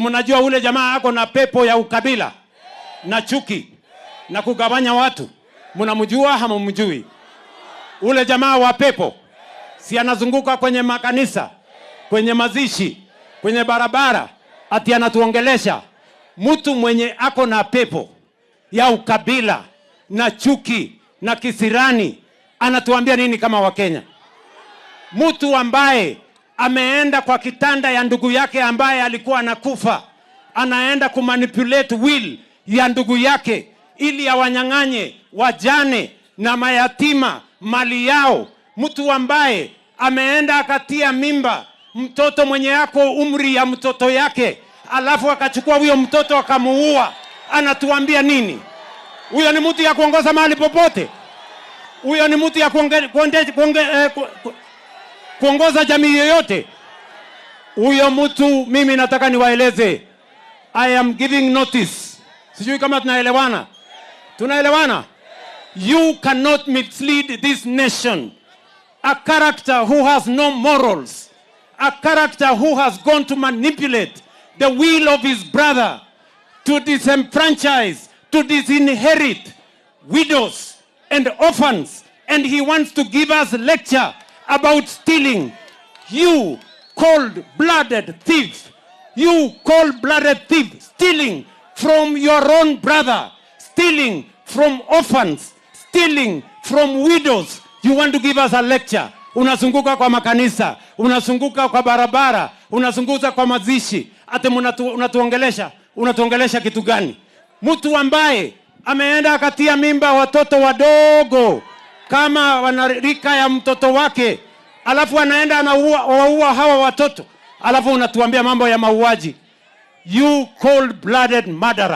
Mnajua ule jamaa ako na pepo ya ukabila na chuki na kugawanya watu. Mnamjua ama mjui? Ule jamaa wa pepo si anazunguka kwenye makanisa, kwenye mazishi, kwenye barabara, ati anatuongelesha. Mtu mwenye ako na pepo ya ukabila na chuki na kisirani anatuambia nini kama Wakenya? Mtu ambaye ameenda kwa kitanda ya ndugu yake ambaye alikuwa anakufa, anaenda kumanipulate will ya ndugu yake ili awanyang'anye wajane na mayatima mali yao. Mtu ambaye ameenda akatia mimba mtoto mwenye yako umri ya mtoto yake, alafu akachukua huyo mtoto akamuua, anatuambia nini? Huyo ni mtu ya kuongoza mahali popote? Huyo ni mtu ya kuongoza jamii yoyote? Huyo mtu mimi nataka niwaeleze, I am giving notice. Sijui kama tunaelewana. Tunaelewana? You cannot mislead this nation. A character who has no morals, a character who has gone to manipulate the will of his brother, to disenfranchise, to disinherit widows and orphans, and he wants to give us a lecture about stealing. You cold-blooded thief, you cold-blooded thief, stealing from your own brother, stealing from orphans, stealing from widows. You want to give us a lecture? Unazunguka kwa makanisa, unazunguka kwa barabara, unazunguka kwa mazishi, ate unatuongelesha kitu gani? Mtu ambaye ameenda akatia mimba watoto wadogo kama wanarika ya mtoto wake, alafu anaenda anaua hawa watoto, alafu unatuambia mambo ya mauaji. You cold-blooded murderer.